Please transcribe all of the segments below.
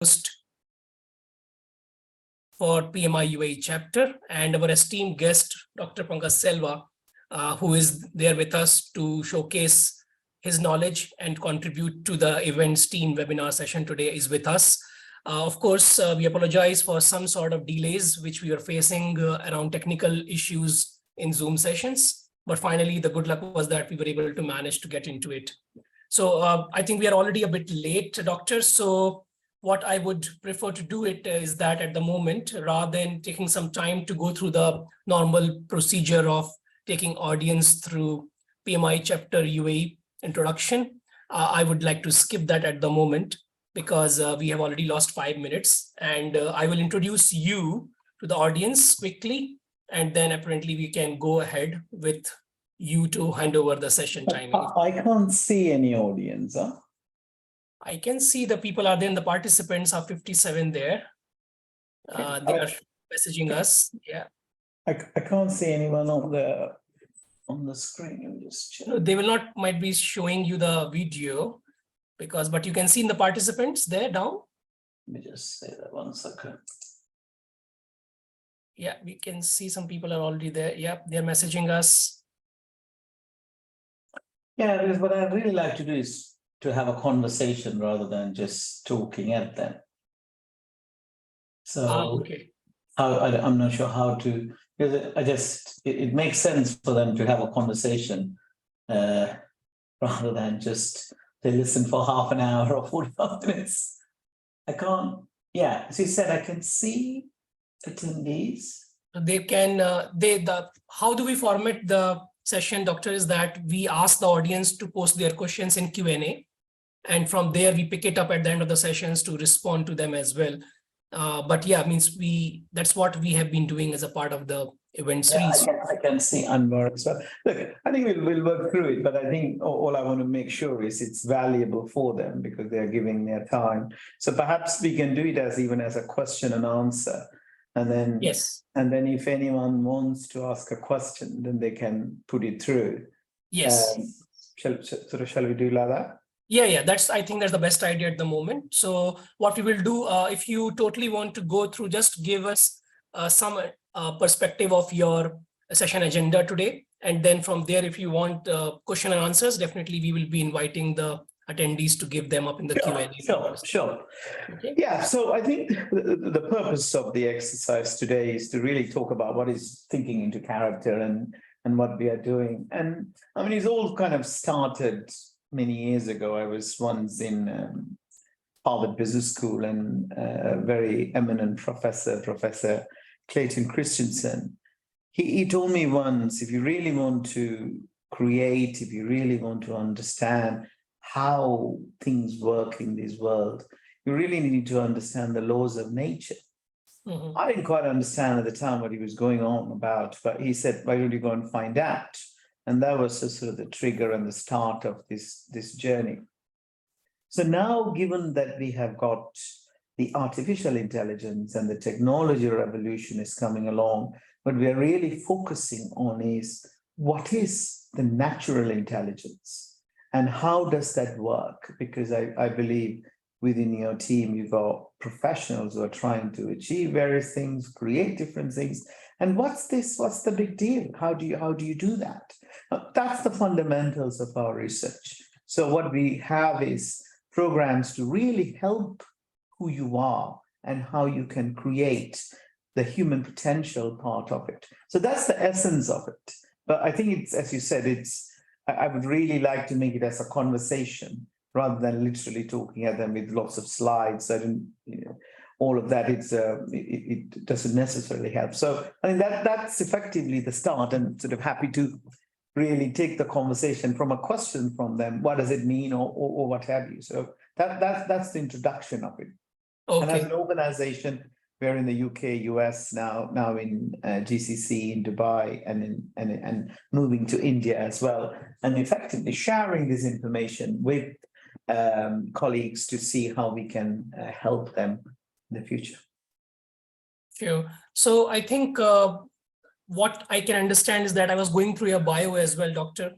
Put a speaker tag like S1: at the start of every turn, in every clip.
S1: host for PMI UAE chapter, and our esteemed guest, Dr. Pankaj Selva, who is there with us to showcase his knowledge and contribute to the events team webinar session today, is with us. Of course, we apologize for some sort of delays which we are facing around technical issues in Zoom sessions, but finally the good luck was that we were able to manage to get into it. So I think we are already a bit late, Doctor. So what I would prefer to do it is that at the moment, rather than taking some time to go through the normal procedure of taking audience through PMI chapter UAE introduction, I would like to skip that at the moment because we have already lost 5 minutes, and I will introduce you to the audience quickly, and then apparently we can go ahead with you to hand over the session timing.
S2: I can't see any audience, huh?
S1: I can see the people are there, and the participants are 57 there. They are messaging us. Yeah.
S2: I can't see anyone on the screen. Let me just check.
S1: They will not might be showing you the video but you can see in the participants there down.
S2: Let me just say that 1 second.
S1: Yeah, we can see some people are already there. Yeah, they're messaging us.
S2: Yeah, because what I'd really like to do is to have a conversation rather than just talking at them. So
S1: okay.
S2: I'm not sure how to, because it makes sense for them to have a conversation rather than just they listen for half an hour or 45 minutes. I can't, yeah, as you said, I can see attendees.
S1: They can, how do we format the session, Doctor, is that we ask the audience to post their questions in Q&A, and from there we pick it up at the end of the sessions to respond to them as well. But yeah, means that's what we have been doing as a part of the event series.
S2: Yeah, I can see Anwar as well. Look, I think we'll work through it, but I think all I want to make sure is it's valuable for them because they're giving their time. So perhaps we can do it even as a question and answer. And then,
S1: yes.
S2: And then if anyone wants to ask a question, then they can put it through.
S1: Yes.
S2: Shall we do like that?
S1: Yeah, I think that's the best idea at the moment. So what we will do, if you totally want to go through, just give us some perspective of your session agenda today. And then from there, if you want question and answers, definitely we will be inviting the attendees to give them up in the Q&A.
S2: Sure.
S1: Okay.
S2: Yeah, so I think the purpose of the exercise today is to really talk about what is thinking into character and what we are doing. And I mean, it's all kind of started many years ago. I was once in Harvard Business School, and a very eminent Professor Clayton Christensen, he told me once, if you really want to create, if you really want to understand how things work in this world, you really need to understand the laws of nature. Mm-hmm. I didn't quite understand at the time what he was going on about, but he said, why don't you go and find out? And that was sort of the trigger and the start of this journey. So now, given that we have got the artificial intelligence and the technology revolution is coming along, what we are really focusing on is what is the natural intelligence and how does that work? Because I believe within your team, you've got professionals who are trying to achieve various things, create different things. And what's the big deal? How do you do that? That's the fundamentals of our research. So what we have is programs to really help who you are and how you can create the human potential part of it. So that's the essence of it. But I think it's, as you said, I would really like to make it as a conversation rather than literally talking at them with lots of slides. All of that, it doesn't necessarily help. So I mean, that's effectively the start, and sort of happy to really take the conversation from a question from them. What does it mean, or what have you? So that's the introduction of it. Okay. And as an organization, we're in the UK, US now in GCC in Dubai, and moving to India as well, and effectively sharing this information with colleagues to see how we can help them in the future.
S1: Sure. So I think what I can understand is that I was going through your bio as well, Doctor.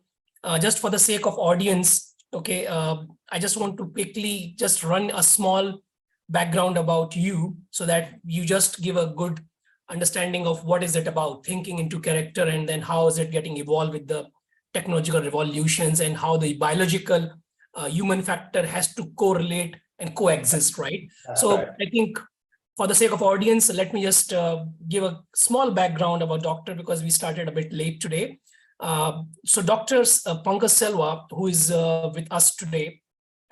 S1: Just for the sake of audience, okay, I just want to quickly just run a small background about you so that you just give a good understanding of what is it about thinking into character, and then how is it getting evolved with the technological revolutions, and how the biological human factor has to correlate and coexist, right? So
S2: right.
S1: I think for the sake of audience, let me just give a small background about Doctor, because we started a bit late today. So Dr. Pankaj Selva, who is with us today,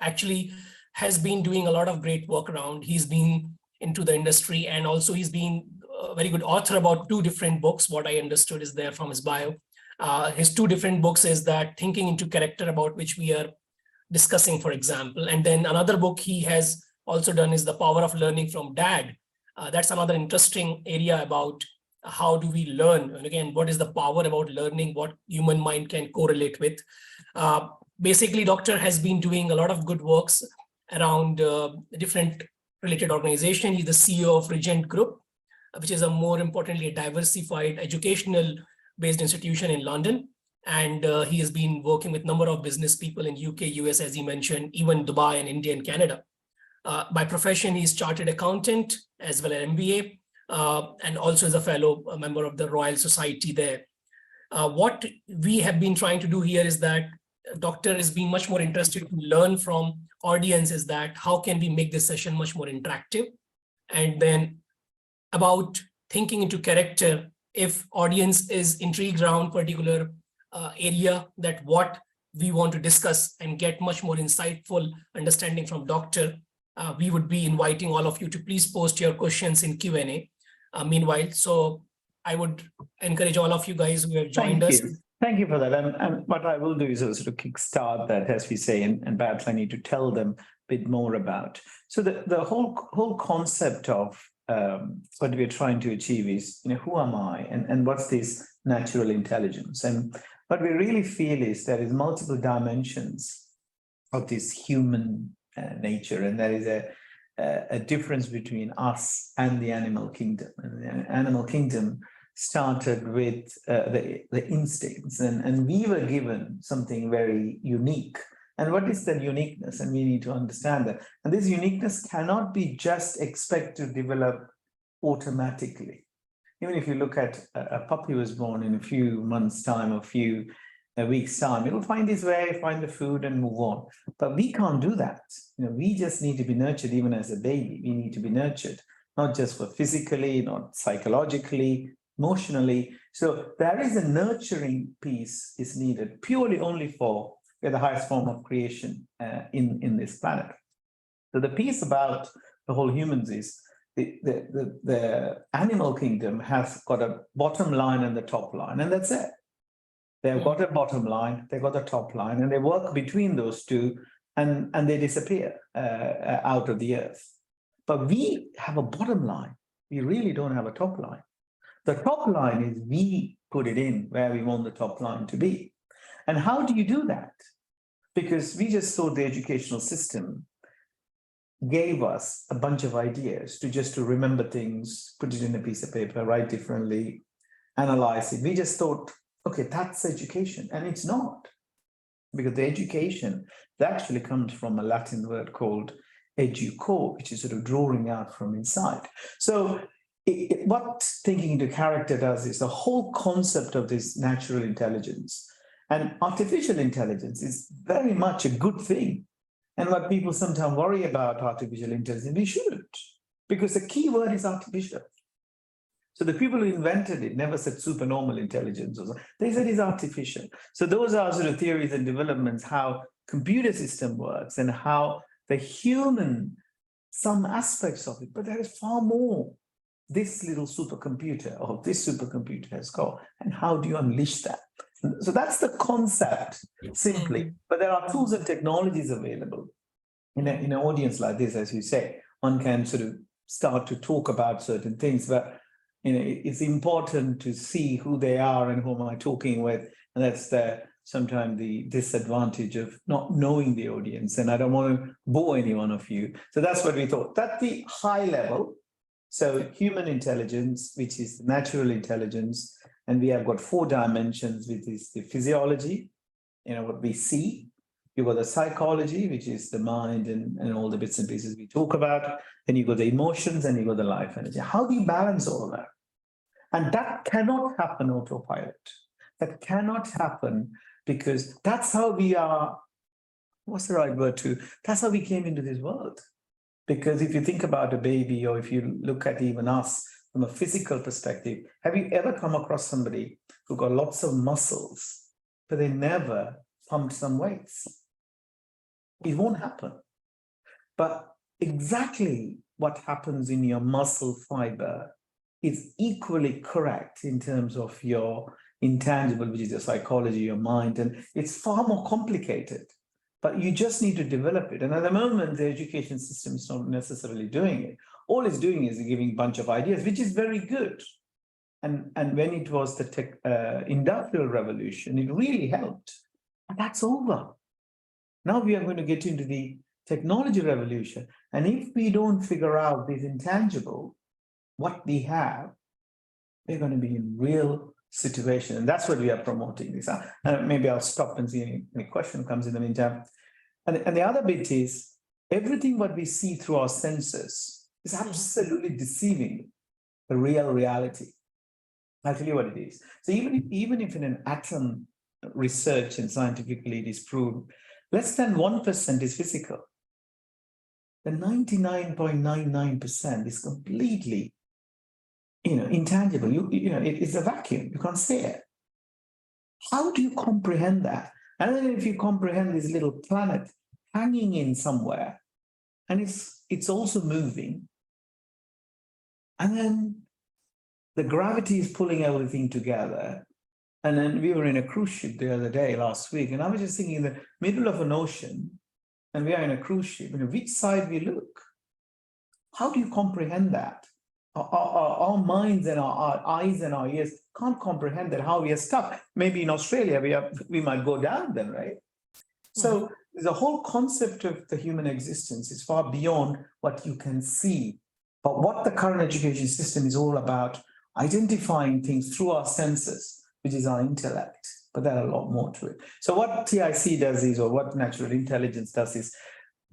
S1: actually has been doing a lot of great work around. He's been into the industry, and also he's been a very good author about 2 different books. What I understood is there from his bio. His 2 different books is that Thinking into Character, about which we are discussing, for example. And then another book he has also done is The Power of Learning from Dad. That's another interesting area about how do we learn, and again, what is the power about learning, what human mind can correlate with. Basically, Doctor has been doing a lot of good works around different related organizations. He's the CEO of Regent Group, which is a more importantly a diversified educational based institution in London. And he has been working with a number of business people in UK, US, as he mentioned, even Dubai and India and Canada. By profession, he's chartered accountant as well as MBA, and also is a fellow, a member of the Royal Society there. What we have been trying to do here is that Doctor is being much more interested to learn from audience, is that how can we make this session much more interactive, and then about thinking into character, if audience is intrigued around particular area, that what we want to discuss and get much more insightful understanding from Doctor, we would be inviting all of you to please post your questions in Q&A meanwhile. So I would encourage all of you guys who have joined us.
S2: Thank you for that. And what I will do is sort of kickstart that, as we say, and perhaps I need to tell them a bit more about. So the whole concept of what we're trying to achieve is, who am I, and what's this natural intelligence? And what we really feel is there is multiple dimensions of this human nature, and there is a difference between us and the animal kingdom. And the animal kingdom started with the instincts, and we were given something very unique. And what is that uniqueness? And we need to understand that. And this uniqueness cannot be just expected to develop automatically. Even if you look at a puppy was born in a few months' time, a week's time, it'll find its way, find the food and move on. But we can't do that. We just need to be nurtured even as a baby. We need to be nurtured, not just for physically, not psychologically, emotionally. So there is a nurturing piece is needed purely only for the highest form of creation in this planet. So the piece about the whole humans is the animal kingdom has got a bottom line and the top line, and that's it. They've got a bottom line, they've got a top line, and they work between those two, and they disappear out of the earth. But we have a bottom line. We really don't have a top line. The top line is we put it in where we want the top line to be. And how do you do that? Because we just thought the educational system gave us a bunch of ideas to remember things, put it in a piece of paper, write differently, analyze it. We just thought, okay, that's education. And it's not. Because the education, that actually comes from a Latin word called educo, which is sort of drawing out from inside. So what thinking into character does is the whole concept of this natural intelligence and artificial intelligence is very much a good thing. And what people sometimes worry about artificial intelligence, we shouldn't, because the key word is artificial. So the people who invented it never said supernormal intelligence, or something. They said it's artificial. So those are sort of theories and developments, how computer system works and how the human, some aspects of it, but there is far more. This little supercomputer or this supercomputer has got, and how do you unleash that? So that's the concept, simply. But there are tools and technologies available. In an audience like this, as you say, one can sort of start to talk about certain things, but it's important to see who they are and who am I talking with, and that's sometimes the disadvantage of not knowing the audience. And I don't want to bore any one of you. So that's what we thought. That's the high level. So human intelligence, which is natural intelligence, and we have got 4 dimensions, which is the physiology, what we see. You got the psychology, which is the mind and all the bits and pieces we talk about. Then you got the emotions and you got the life energy. How do you balance all of that? And that cannot happen autopilot. That cannot happen because that's how we are. What's the right word to? That's how we came into this world. Because if you think about a baby, or if you look at even us from a physical perspective, have you ever come across somebody who got lots of muscles, but they never pumped some weights? It won't happen. But exactly what happens in your muscle fiber is equally correct in terms of your intangible, which is your psychology, your mind, and it's far more complicated. But you just need to develop it. And at the moment, the education system is not necessarily doing it. All it's doing is giving a bunch of ideas, which is very good. And when it was the industrial revolution, it really helped. And that's over. Now we are going to get into the technology revolution. And if we don't figure out this intangible, what we have, we're going to be in real situation. And that's what we are promoting this. Maybe I'll stop and see any question comes in the meantime. And the other bit is everything what we see through our senses is absolutely deceiving the real reality. I'll tell you what it is. So even if in an atom research and scientifically it is proved, less than 1% is physical. The 99.99% is completely, intangible. It's a vacuum. You can't see it. How do you comprehend that? And then if you comprehend this little planet hanging in somewhere, and it's also moving, and then the gravity is pulling everything together. And then we were in a cruise ship the other day, last week, and I was just thinking in the middle of an ocean, and we are in a cruise ship, which side we look? How do you comprehend that? Our minds and our eyes and our ears can't comprehend that, how we are stuck. Maybe in Australia, we might go down then, right? So the whole concept of the human existence is far beyond what you can see. But what the current education system is all about, identifying things through our senses, which is our intellect. But there are a lot more to it. So what TIC does is, or what natural intelligence does is,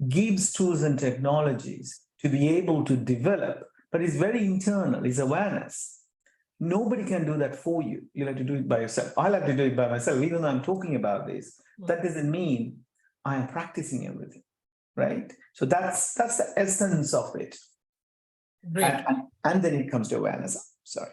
S2: gives tools and technologies to be able to develop, but it's very internal, it's awareness. Nobody can do that for you. You have to do it by yourself. I'll have to do it by myself, even though I'm talking about this. That doesn't mean I am practicing everything, right? So that's the essence of it.
S1: Great.
S2: And then it comes to awareness. Sorry.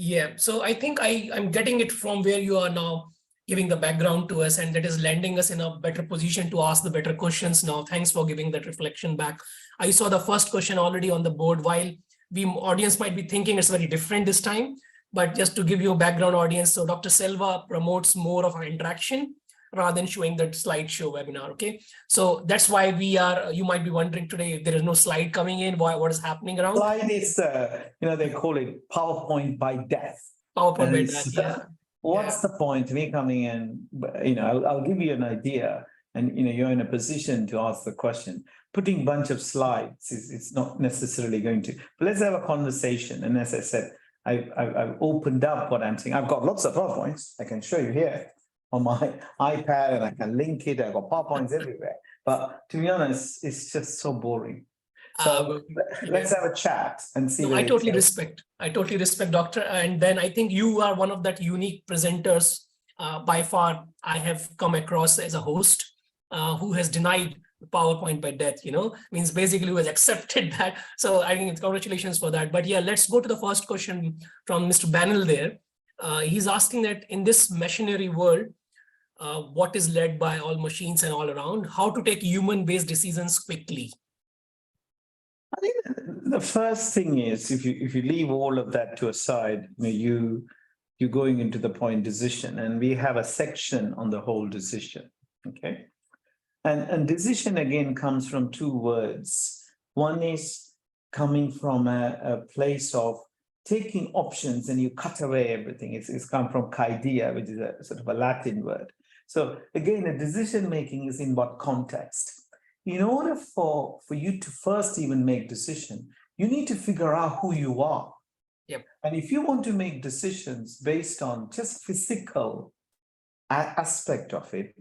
S1: Yeah, so I think I'm getting it from where you are now giving the background to us, and that is landing us in a better position to ask the better questions now. Thanks for giving that reflection back. I saw the first question already on the board. While the audience might be thinking it's very different this time, but just to give you a background audience, so Dr. Selva promotes more of our interaction rather than showing that slideshow webinar, okay? So that's why you might be wondering today, if there is no slide coming in, what is happening around?
S2: Slide is, they call it PowerPoint by death.
S1: PowerPoint by death, yeah.
S2: What's the point of me coming in? I'll give you an idea, and you're in a position to ask the question. Putting a bunch of slides it's not necessarily going to. But let's have a conversation. And as I said, I've opened up what I'm saying. I've got lots of PowerPoints. I can show you here on my iPad, and I can link it. I've got PowerPoints everywhere. But to be honest, it's just so boring. So let's have a chat and see.
S1: No, I totally respect. Doctor. And then I think you are one of that unique presenters by far I have come across as a host who has denied PowerPoint by death, means basically was accepted that. So I think it's congratulations for that. But yeah, let's go to the first question from Mr. Banel there. He's asking that in this machinery world, what is led by all machines and all around, how to take human-based decisions quickly?
S2: I think the first thing is, if you leave all of that to aside, you're going into the point decision, and we have a section on the whole decision, okay? And decision again comes from two words. One is coming from a place of taking options and you cut away everything. It's come from kaidia, which is a sort of a Latin word. So again, a decision making is in what context? In order for you to first even make decision, you need to figure out who you are.
S1: Yep.
S2: And if you want to make decisions based on just physical aspect of it,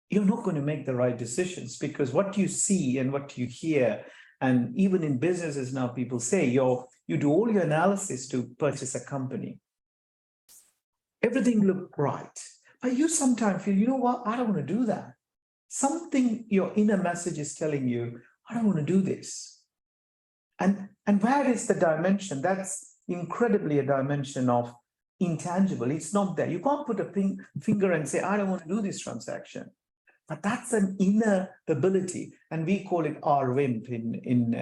S2: you're not going to make the right decisions, because what you see and what you hear, and even in businesses now, people say you do all your analysis to purchase a company. Everything looked right, but you sometimes feel, you know what, I don't want to do that. Something, your inner message is telling you, I don't want to do this. And where is the dimension? That's incredibly a dimension of intangible. It's not there. You can't put a finger and say, I don't want to do this transaction. But that's an inner ability, and we call it RWIMP in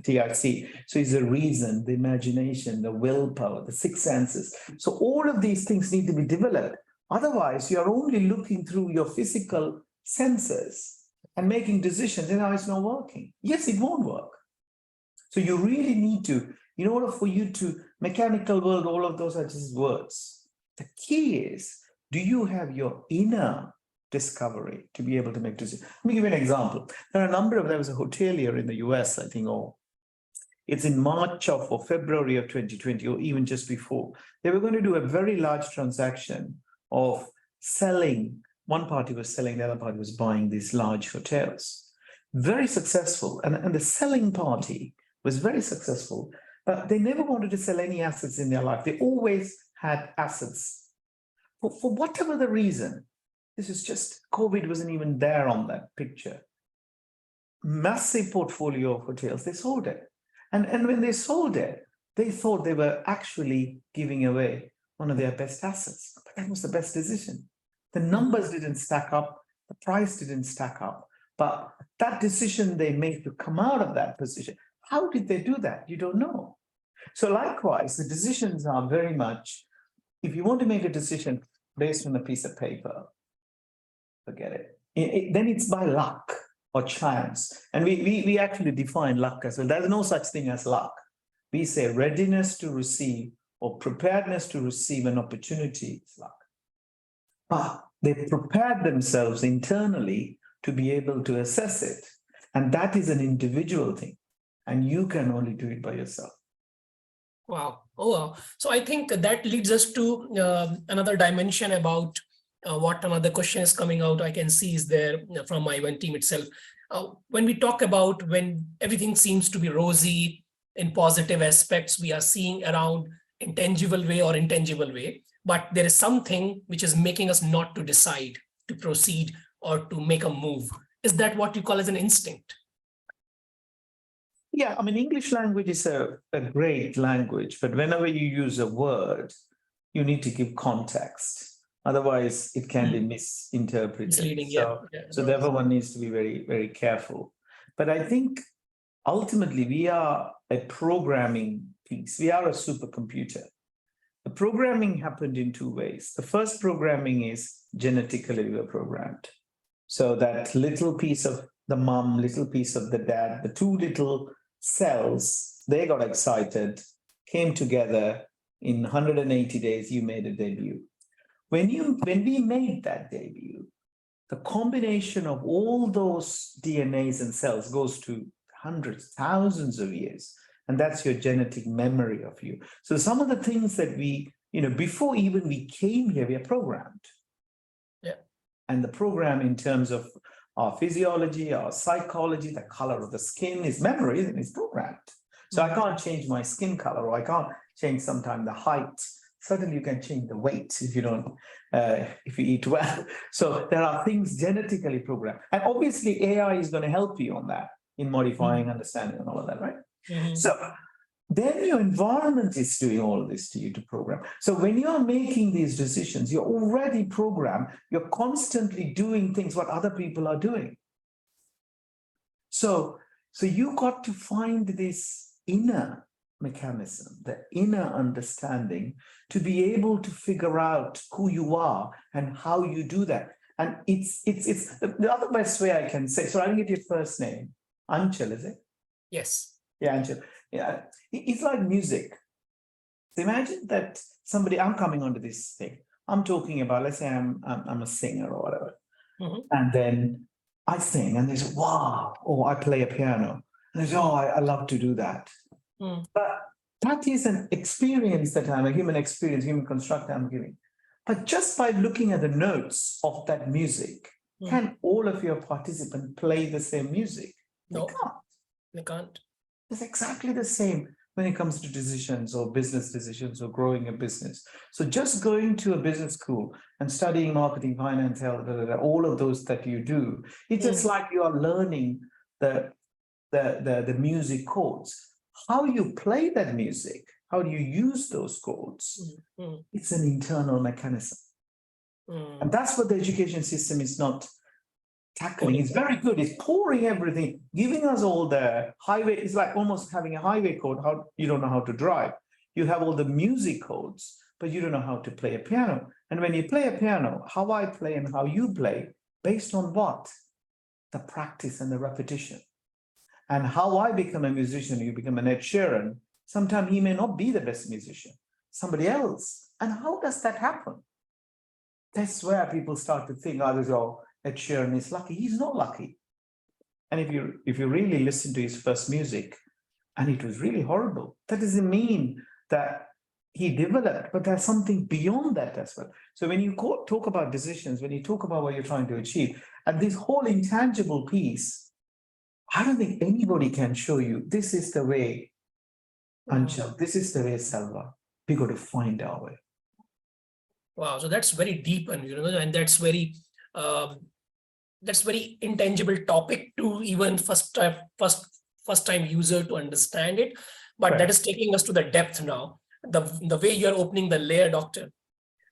S2: TRC. So it's the reason, the imagination, the willpower, the six senses. So all of these things need to be developed. Otherwise, you're only looking through your physical senses and making decisions, and now it's not working. Yes, it won't work. So you really need to, in order for you to, mechanical world, all of those are just words. The key is, do you have your inner discovery to be able to make decisions? Let me give you an example. There was a hotelier in the US, I think, it's in March or February of 2020, or even just before. They were going to do a very large transaction of selling. One party was selling, the other party was buying these large hotels. Very successful. And the selling party was very successful, but they never wanted to sell any assets in their life. They always had assets. For whatever the reason, this is just, COVID wasn't even there on that picture. Massive portfolio of hotels, they sold it. And when they sold it, they thought they were actually giving away one of their best assets. But that was the best decision. The numbers didn't stack up, the price didn't stack up, but that decision they made to come out of that position, how did they do that? You don't know. So likewise, the decisions are very much, if you want to make a decision based on a piece of paper, forget it. Then it's by luck or chance. And we actually define luck as well. There's no such thing as luck. We say readiness to receive or preparedness to receive an opportunity is luck. But they prepared themselves internally to be able to assess it. And that is an individual thing. And you can only do it by yourself.
S1: Wow. Oh, wow. So I think that leads us to another dimension about what another question is coming out. I can see is there from my event team itself. When we talk about when everything seems to be rosy in positive aspects, we are seeing around intangible way or intangible way, but there is something which is making us not to decide, to proceed, or to make a move. Is that what you call as an instinct?
S2: Yeah, I mean, English language is a great language, but whenever you use a word, you need to give context. Otherwise, it can be misinterpreted.
S1: Misleading,
S2: so therefore, one needs to be very, very careful. But I think ultimately, we are a programming piece. We are a supercomputer. The programming happened in two ways. The first programming is genetically we were programmed. So that little piece of the mom, little piece of the dad, the two little cells, they got excited, came together. In 180 days, you made a debut. When we made that debut, the combination of all those DNAs and cells goes to hundreds, thousands of years. And that's your genetic memory of you. So some of the things that we, before even we came here, we are programmed.
S1: Yeah.
S2: And the program in terms of our physiology, our psychology, the color of the skin is memory, and it's programmed. So I can't change my skin color, or I can't change sometimes the height. Certainly you can change the weight if you don't, if you eat well. So there are things genetically programmed. And obviously AI is going to help you on that in modifying understanding and all of that, right? So then your environment is doing all of this to you to program. So when you're making these decisions, you're already programmed. You're constantly doing things what other people are doing. So you got to find this inner mechanism, the inner understanding to be able to figure out who you are and how you do that. And it's the other best way I can say. So I didn't get your first name. Anchal, is it?
S1: Yes.
S2: Yeah, Anchal. Yeah, it's like music. So imagine that I'm coming onto this thing. I'm talking about, let's say I'm a singer or whatever. And then I sing and they say, wow, or I play a piano. And they say, oh, I love to do that. But that is an experience that I'm a human experience, human construct I'm giving. But just by looking at the notes of that music, can all of your participants play the same music? They
S1: No,
S2: can't.
S1: they can't.
S2: It's exactly the same when it comes to decisions or business decisions or growing a business. So just going to a business school and studying marketing, finance, health, all of those that you do, it's just like you are learning the music chords. How you play that music, how do you use those chords? It's an internal mechanism. And that's what the education system is not tackling. It's very good. It's pouring everything, giving us all the highway. It's like almost having a highway code. How you don't know how to drive. You have all the music codes, but you don't know how to play a piano. And when you play a piano, how I play and how you play, based on what? The practice and the repetition. And how I become a musician, you become an Ed Sheeran. Sometimes he may not be the best musician, somebody else. And how does that happen? That's where people start to think, oh, Ed Sheeran is lucky. He's not lucky. And if you really listen to his first music, and it was really horrible, that doesn't mean that he developed, but there's something beyond that as well. So when you talk about decisions, when you talk about what you're trying to achieve, and this whole intangible piece, I don't think anybody can show you this is the way, Anshul, this is the way, Selva. We got to find our way.
S1: Wow, so that's very deep, and that's very intangible topic to even first time user to understand it. But right. That is taking us to the depth now. The way you're opening the layer, Doctor.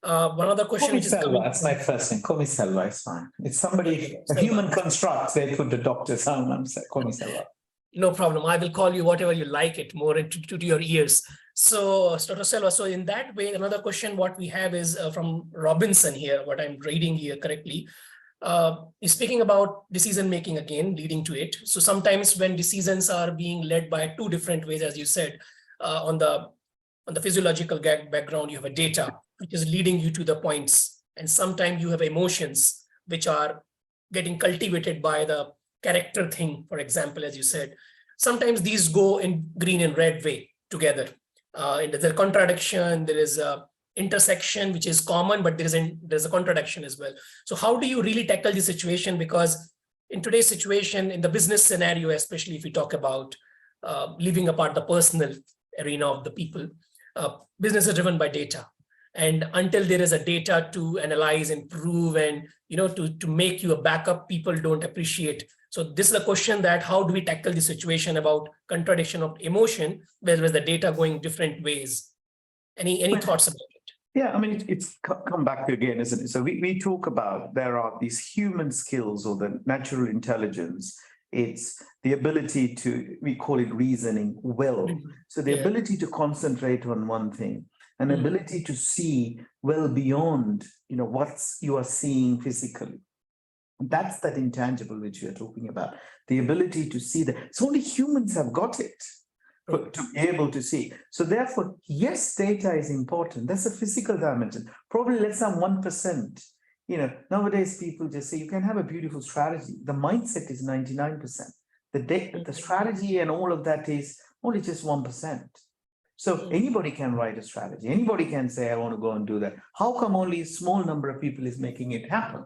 S1: One other question which is coming.
S2: That's my first name. Call me Selva. It's fine. It's somebody, a human construct. They put the doctor's sound. I'm saying, call me Selva.
S1: No problem. I will call you whatever you like it, more to your ears. So, Dr. Selva, so in that way, another question what we have is from Robinson here, what I'm reading here correctly, is speaking about decision making again, leading to it. So sometimes when decisions are being led by two different ways, as you said, on the physiological background, you have a data, which is leading you to the points. And sometimes you have emotions, which are getting cultivated by the character thing, for example, as you said. Sometimes these go in green and red way together. And there's a contradiction, there is a intersection, which is common, but there's a contradiction as well. So how do you really tackle the situation? Because in today's situation, in the business scenario, especially if we talk about leaving apart the personal arena of the people, business is driven by data. And until there is a data to analyze, improve, and to make you a backup, people don't appreciate. So this is the question that how do we tackle the situation about contradiction of emotion, where the data going different ways? Any thoughts about it?
S2: Yeah, I mean, it's come back again, isn't it? So we talk about there are these human skills or the natural intelligence. It's the ability to, we call it reasoning will. So the ability to concentrate on one thing, an ability to see well beyond, what you are seeing physically. That's that intangible which you're talking about. The ability to see that. So only humans have got it to be able to see. So therefore, yes, data is important. That's a physical dimension. Probably less than 1%. Nowadays people just say you can have a beautiful strategy. The mindset is 99%. The strategy and all of that is only just 1%. So anybody can write a strategy. Anybody can say, I want to go and do that. How come only a small number of people is making it happen?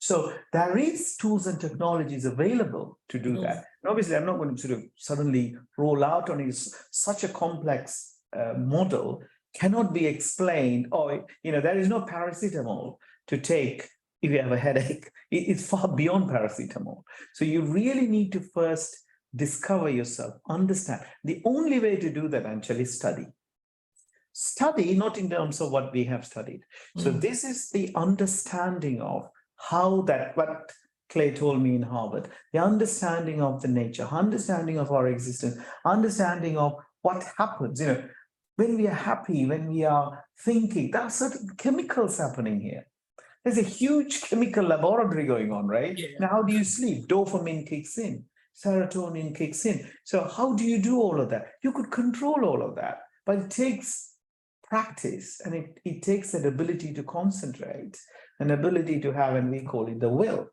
S2: So there is tools and technologies available to do that. And obviously, I'm not going to sort of suddenly roll out on it. Such a complex model cannot be explained. Or, there is no paracetamol to take if you have a headache. It's far beyond paracetamol. So you really need to first discover yourself, understand. The only way to do that, Anshul, is study. Study, not in terms of what we have studied. So this is the understanding of how that, what Clay told me in Harvard, the understanding of the nature, understanding of our existence, understanding of what happens, when we are happy, when we are thinking, there are certain chemicals happening here. There's a huge chemical laboratory going on, right? Yeah. Now, how do you sleep? Dopamine kicks in, serotonin kicks in. So how do you do all of that? You could control all of that, but it takes practice, and it takes that ability to concentrate, an ability to have, and we call it the will.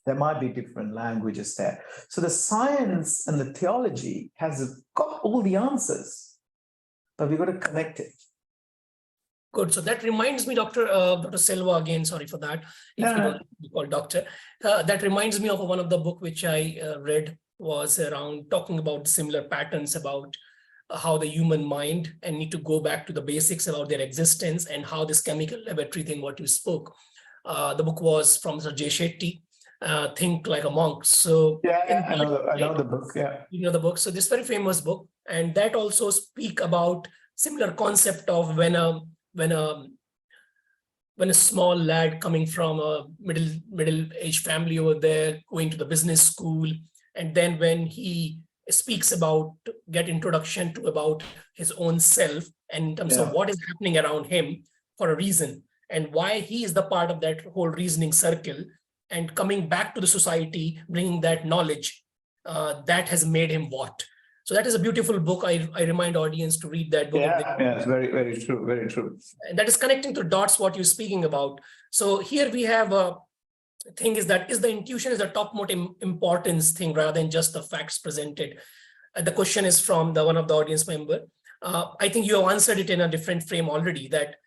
S2: There might be different languages there. So the science and the theology has got all the answers, but we've got to connect it.
S1: Good. So that reminds me, Dr. Selva, again, sorry for that, if you
S2: Yeah,
S1: don't call doctor. That reminds me of one of the book which I read was around talking about similar patterns about how the human mind and need to go back to the basics about their existence and how this chemical laboratory thing, what you spoke. The book was from Sir J. Shetty, Think Like a Monk. So in
S2: I
S1: that,
S2: know the book. Yeah,
S1: you know the book. So this very famous book, and that also speak about similar concept of when a when a small lad coming from a middle aged family over there going to the business school, and then when he speaks about get introduction to about his own self and in terms of
S2: yeah,
S1: what is happening around him for a reason and why he is the part of that whole reasoning circle, and coming back to the society bringing that knowledge that has made him what. So that is a beautiful book. I remind audience to read that book if they,
S2: yeah. It's very true, very true.
S1: and that is connecting to dots what you're speaking about. So here we have a thing is that is the intuition is the topmost importance thing rather than just the facts presented. The question is from the one of the audience member. I think you have answered it in a different frame already, that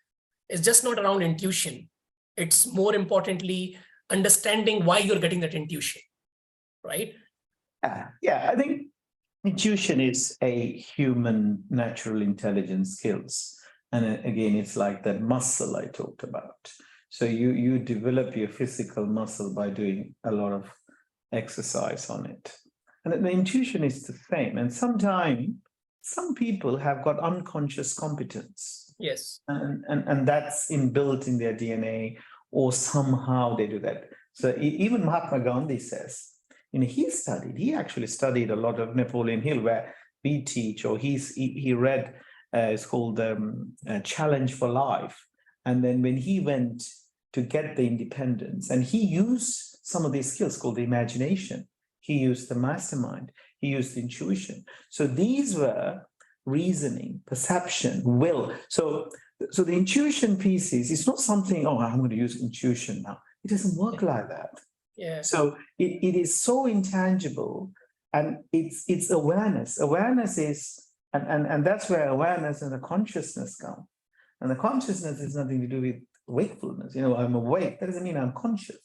S1: it's just not around intuition. It's more importantly understanding why you're getting that intuition, right?
S2: Yeah, I think intuition is a human natural intelligence skills. And again, it's like that muscle I talked about. So you develop your physical muscle by doing a lot of exercise on it. And the intuition is the same. And sometimes some people have got unconscious competence.
S1: Yes.
S2: And that's inbuilt in their DNA, or somehow they do that. So even Mahatma Gandhi says, he actually studied a lot of Napoleon Hill, where we teach, or he read, it's called Challenge for Life. And then when he went to get the independence, and he used some of these skills called the imagination, he used the mastermind, he used the intuition. So these were reasoning, perception, will. So the intuition piece is, it's not something, oh, I'm going to use intuition now. It doesn't work like that.
S1: Yeah.
S2: So it is so intangible, and it's awareness. Awareness is, and that's where awareness and the consciousness come. And the consciousness is nothing to do with wakefulness. I'm awake. That doesn't mean I'm conscious.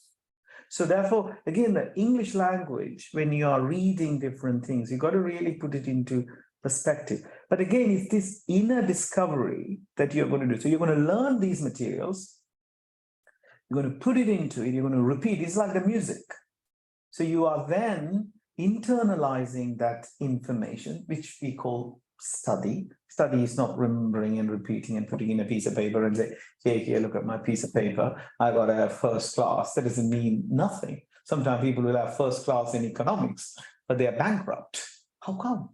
S2: So therefore, again, the English language, when you are reading different things, you got to really put it into perspective. But again, it's this inner discovery that you're going to do. So you're going to learn these materials. You're going to put it into it. You're going to repeat. It's like the music. So you are then internalizing that information, which we call study. Study is not remembering and repeating and putting in a piece of paper and say, here, look at my piece of paper. I got a first class. That doesn't mean nothing. Sometimes people will have first class in economics, but they are bankrupt. How come?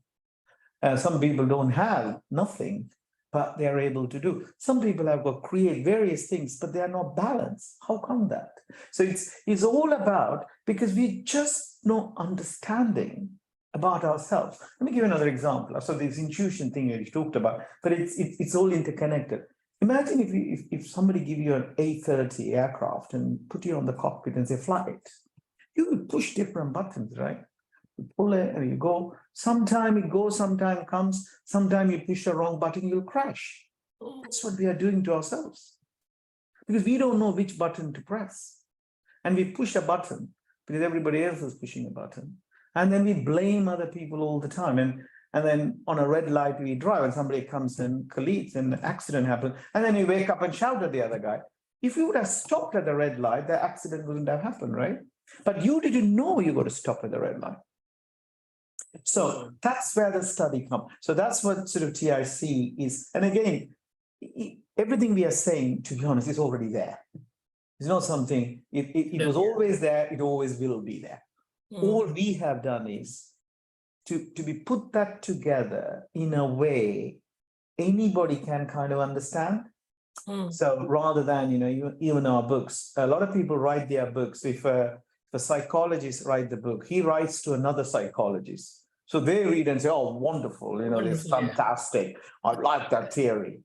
S2: Some people don't have nothing, but they are able to do. Some people have got create various things, but they are not balanced. How come that? So it's all about, because we just no understanding about ourselves. Let me give you another example. So this intuition thing that you talked about, but it's all interconnected. Imagine if somebody give you an A330 aircraft and put you on the cockpit and say, fly it. You would push different buttons, right? You pull it and you go. Sometime it goes, sometime it comes. Sometime you push the wrong button, you'll crash. That's what we are doing to ourselves. Because we don't know which button to press. And we push a button because everybody else is pushing a button. And then we blame other people all the time. And then on a red light, we drive and somebody comes and collides and an accident happens. And then you wake up and shout at the other guy. If you would have stopped at the red light, the accident wouldn't have happened, right? But you didn't know you got to stop at the red light. So that's where the study comes. So that's what sort of TIC is. And again, everything we are saying, to be honest, is already there. It's not something, it was always there, it always will be there. All we have done is to be put that together in a way anybody can kind of understand. So rather than, even our books, a lot of people write their books. If a psychologist write the book, he writes to another psychologist. So they read and say, oh, wonderful, this is fantastic. I like that theory.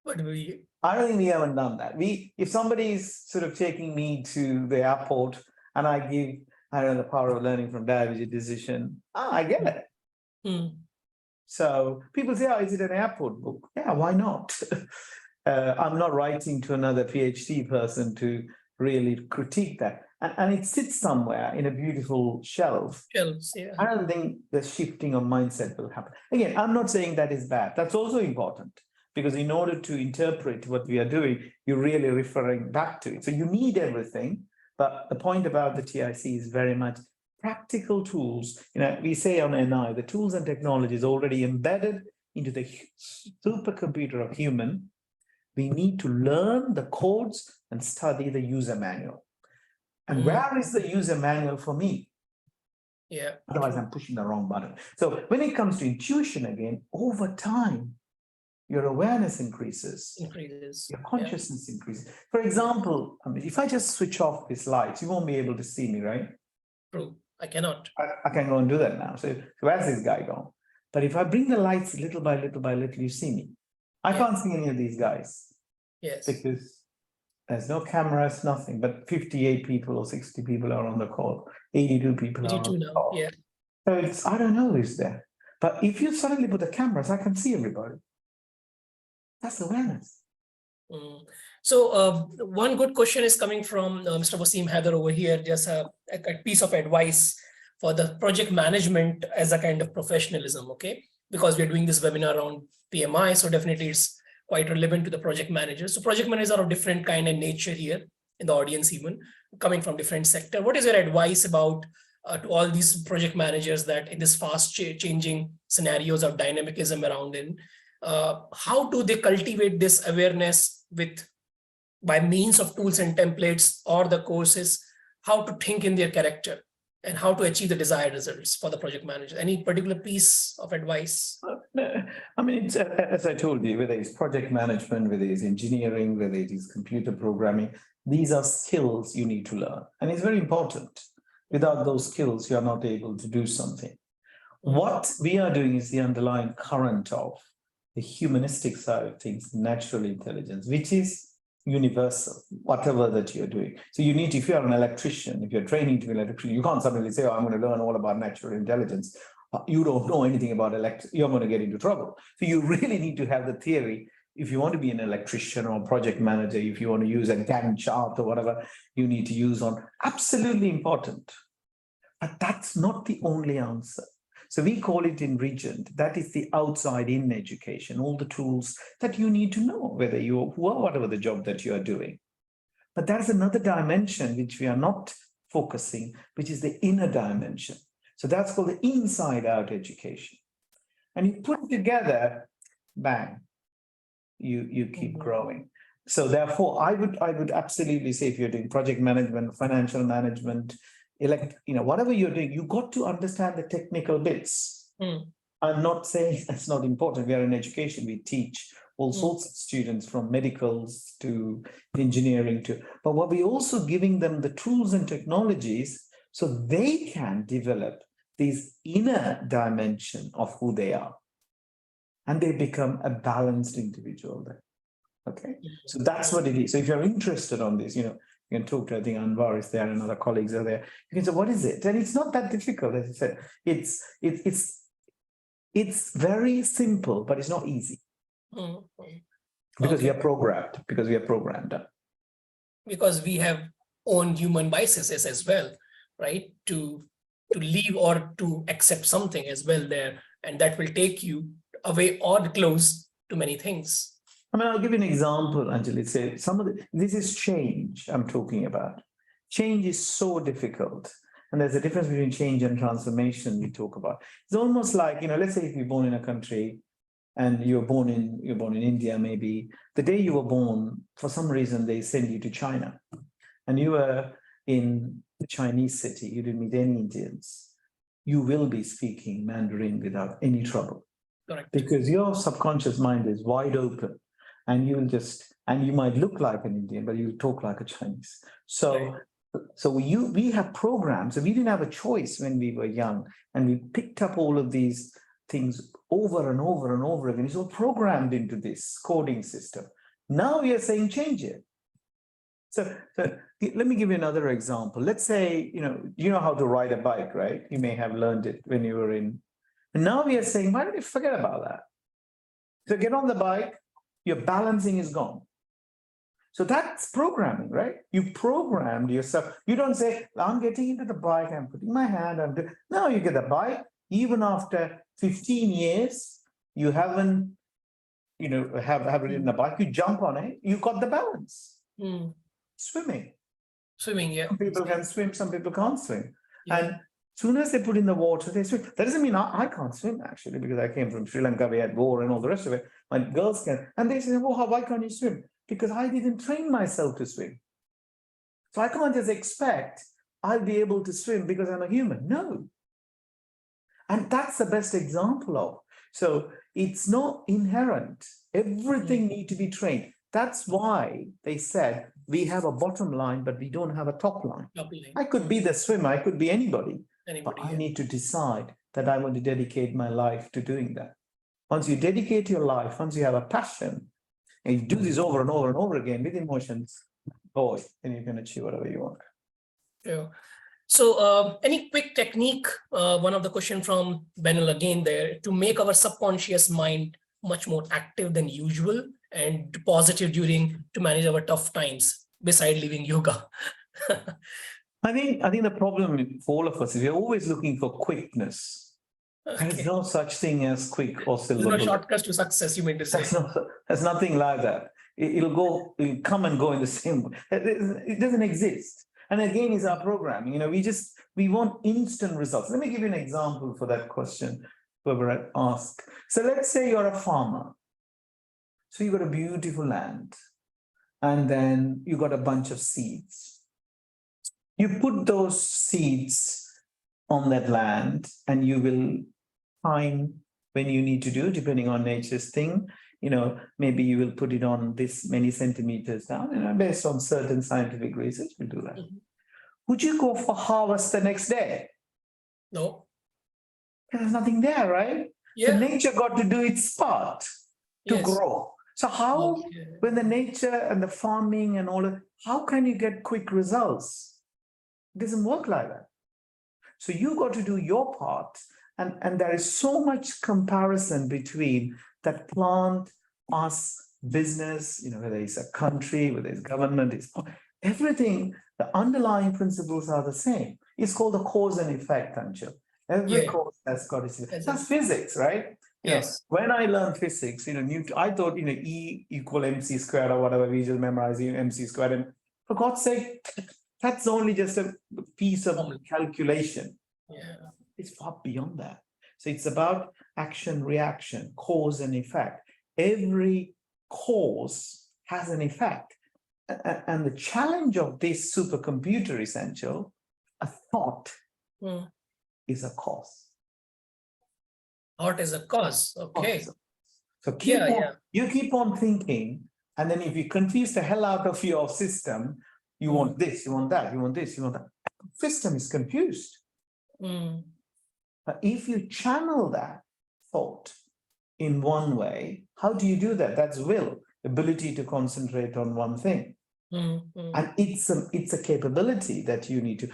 S1: But
S2: I don't think we haven't done that. If somebody is sort of taking me to the airport and I give, the power of learning from diabetes decision, I get it. So people say, oh, is it an airport book? Yeah, why not? I'm not writing to another PhD person to really critique that. And it sits somewhere in a beautiful shelf.
S1: Yeah.
S2: I don't think the shifting of mindset will happen. Again, I'm not saying that is bad. That's also important because in order to interpret what we are doing, you're really referring back to it. So you need everything. But the point about the TIC is very much practical tools. We say on NI, the tools and technologies already embedded into the supercomputer of human. We need to learn the codes and study the user manual. And where is the user manual for me?
S1: Yeah.
S2: Otherwise, I'm pushing the wrong button. So when it comes to intuition again, over time, your awareness increases, your consciousness increases. For example, if I just switch off these lights, you won't be able to see me, right?
S1: True. I cannot.
S2: I can go and do that now. So where's this guy gone? But if I bring the lights little by little by little, you see me. I can't see any of these guys.
S1: Yes.
S2: Because there's no cameras, nothing, but 58 people or 60 people are on the call. 82 people are on the call.
S1: Yeah.
S2: So I don't know who's there. But if you suddenly put the cameras, I can see everybody. That's awareness.
S1: So one good question is coming from Mr. Wasim Haider over here, just a piece of advice for the project management as a kind of professionalism, okay? Because we're doing this webinar on PMI, so definitely it's quite relevant to the project managers. So project managers are of different kind and nature here in the audience, even coming from different sector. What is your advice about to all these project managers that in this fast changing scenarios of dynamicism around in, how do they cultivate this awareness by means of tools and templates or the courses, how to think in their character and how to achieve the desired results for the project manager? Any particular piece of advice?
S2: I mean, it's, as I told you, whether it's project management, whether it's engineering, whether it is computer programming, these are skills you need to learn. And it's very important. Without those skills, you are not able to do something. What we are doing is the underlying current of the humanistic side of things, natural intelligence, which is universal, whatever that you're doing. So you need, if you're an electrician, if you're training to be an electrician, you can't suddenly say, oh, I'm going to learn all about natural intelligence. You don't know anything about you're going to get into trouble. So you really need to have the theory. If you want to be an electrician or project manager, if you want to use a Gantt chart or whatever you need to use on, absolutely important. But that's not the only answer. So we call it in Regent, that is the outside in education, all the tools that you need to know, whether whatever the job that you are doing. But there's another dimension which we are not focusing, which is the inner dimension. So that's called the inside out education. And you put it together, bang, you keep growing. So therefore, I would absolutely say if you're doing project management, financial management, whatever you're doing, you got to understand the technical bits. I'm not saying that's not important. We are in education, we teach all sorts of students from medicals to engineering but what we're also giving them the tools and technologies so they can develop this inner dimension of who they are. And they become a balanced individual then. Okay, so that's what it is. So if you're interested on this, you can talk to, I think Anwar is there and other colleagues are there. You can say, what is it? And it's not that difficult, as I said. It's very simple, but it's not easy. Because we are programmed, because
S1: we have own human biases as well, right? To leave or to accept something as well there. And that will take you away or close to many things.
S2: I mean, I'll give you an example, Anjali. Say this is change I'm talking about. Change is so difficult. And there's a difference between change and transformation we talk about. It's almost like, let's say if you're born in a country and you're born in India, maybe the day you were born, for some reason, they send you to China and you were in the Chinese city, you didn't meet any Indians. You will be speaking Mandarin without any trouble.
S1: Correct.
S2: Because your subconscious mind is wide open. And you might look like an Indian, but you talk like a Chinese. So we have programs, and we didn't have a choice when we were young, and we picked up all of these things over and over and over again. It's all programmed into this coding system. Now we are saying change it. So let me give you another example. Let's say, you know how to ride a bike, right? You may have learned it when you were in. And now we are saying, why don't you forget about that? So get on the bike, Your balancing is gone. So that's programming, right? You programmed yourself. You don't say, I'm getting into the bike, I'm putting my hand, no, you get the bike. Even after 15 years, you haven't, have ridden a bike, you jump on it, you got the balance. Swimming.
S1: Swimming, yeah.
S2: Some people can swim, some people can't swim.
S1: Yeah.
S2: And soon as they put in the water, they swim. That doesn't mean I can't swim, actually, because I came from Sri Lanka, we had war and all the rest of it. My girls can. And they say, well, why can't you swim? Because I didn't train myself to swim. So I can't just expect I'll be able to swim because I'm a human. No. And that's the best example of. So it's not inherent. Everything needs to be trained. That's why they said we have a bottom line, but we don't have a top line. I could be the swimmer, I could be anybody, but I need to decide that I want to dedicate my life to doing that. Once you dedicate your life, once you have a passion, and you do this over and over and over again with emotions, boy, then you can achieve whatever you want.
S1: Yeah. So any quick technique, one of the question from Benel again there, to make our subconscious mind much more active than usual and positive to manage our tough times beside leaving yoga?
S2: I think the problem for all of us is we're always looking for quickness. Okay. There's no such thing as quick or silver bullet.
S1: There's no shortcuts to success, you mean to say.
S2: There's nothing like that. It'll come and go in the same way. It doesn't exist. And again, is our programming. We want instant results. Let me give you an example for that question, whoever asked. So let's say you're a farmer. So you've got a beautiful land, and then you got a bunch of seeds. You put those seeds on that land, and you will time when you need to do, depending on nature's thing. Maybe you will put it on this many centimeters down, based on certain scientific research, we'll do that. Would you go for harvest the next day?
S1: No.
S2: There's nothing there, right?
S1: Yeah.
S2: So nature got to do its part to grow. So how, when the nature and the farming and all of, how can you get quick results? It doesn't work like that. So you got to do your part. And there is so much comparison between that plant, us, business, whether it's a country, whether it's government, it's everything, the underlying principles are the same. It's called the cause and effect, Anshul. Every cause has got its effect. That's physics, right?
S1: Yes.
S2: When I learned physics, I thought, E equal mc squared or whatever, we just memorize mc squared. And for God's sake, that's only just a piece of calculation.
S1: Yeah.
S2: It's far beyond that. So it's about action, reaction, cause and effect. Every cause has an effect. And the challenge of this supercomputer, essential, a thought is a cause.
S1: Thought is a cause. Okay.
S2: So you keep on thinking, and then if you confuse the hell out of your system, you want this, you want that, you want this, you want that. The system is confused. But if you channel that thought in one way, how do you do that? That's will, ability to concentrate on one thing. And it's a capability that you need to.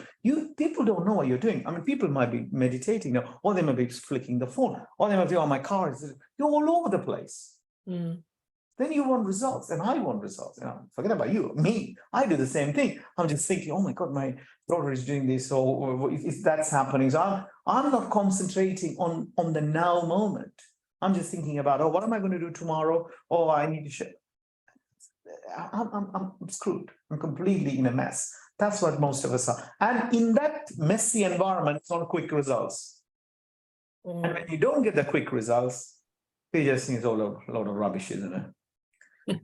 S2: People don't know what you're doing. I mean, people might be meditating, or they might be flicking the phone, or they might be on my car. You're all over the place. Then you want results, and I want results. Forget about you, me. I do the same thing. I'm just thinking, oh my God, my daughter is doing this, or if that's happening. So I'm not concentrating on the now moment. I'm just thinking about, what am I going to do tomorrow? Oh, I need to I'm screwed. I'm completely in a mess. That's what most of us are. And in that messy environment, it's not quick results. And when you don't get the quick results, you just think it's all a load of rubbish, isn't it?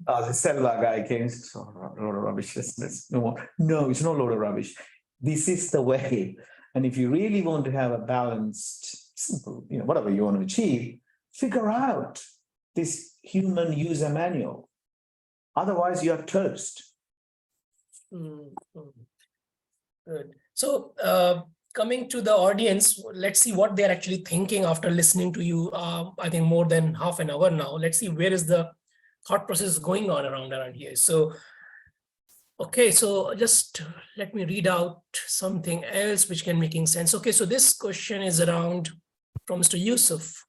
S2: The Selva guy came, it's a load of rubbish. No, it's not a load of rubbish. This is the way. And if you really want to have a balanced, simple, whatever you want to achieve, figure out this human user manual. Otherwise, you are toast.
S1: Good. So coming to the audience, let's see what they're actually thinking after listening to you, I think more than half an hour now. Let's see where is the thought process going on around here. So, okay, so just let me read out something else which can making sense. Okay, so this question is around from Mr. Yusuf.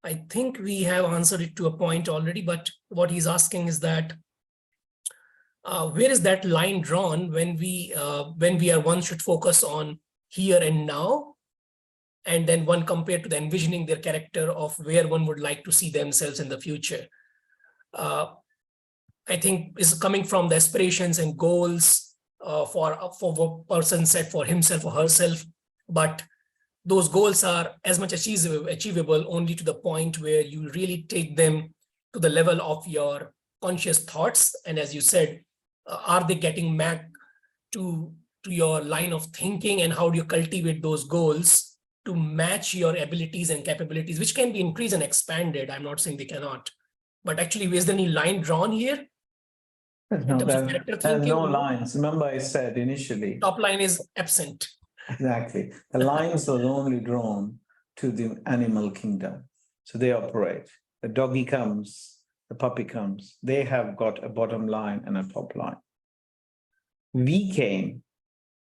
S1: I think we have answered it to a point already, but what he's asking is that where is that line drawn when we are one should focus on here and now, and then one compared to the envisioning their character of where one would like to see themselves in the future. I think is coming from the aspirations and goals for a person set for himself or herself, but those goals are as much achievable only to the point where you really take them to the level of your conscious thoughts. And as you said, are they getting back to your line of thinking, and how do you cultivate those goals to match your abilities and capabilities, which can be increased and expanded. I'm not saying they cannot, but actually, is there any line drawn here in terms of character
S2: There's
S1: thinking?
S2: no lines. Remember, I said initially.
S1: Top line is absent.
S2: Exactly. The lines are only drawn to the animal kingdom. So they operate. The doggy comes, the puppy comes. They have got a bottom line and a top line. We came,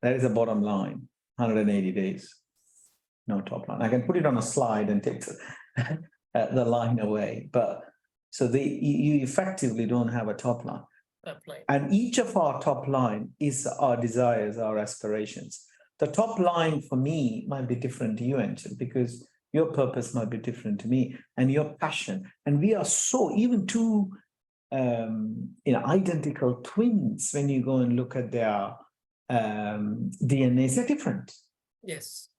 S2: that is a bottom line, 180 days. No top line. I can put it on a slide and take the line away. But so you effectively don't have a top line. And each of our top line is our desires, our aspirations. The top line for me might be different to you, Anshul, because your purpose might be different to me and your passion. And we are so, even two identical twins, when you go and look at their DNAs, they're different.
S1: Yes.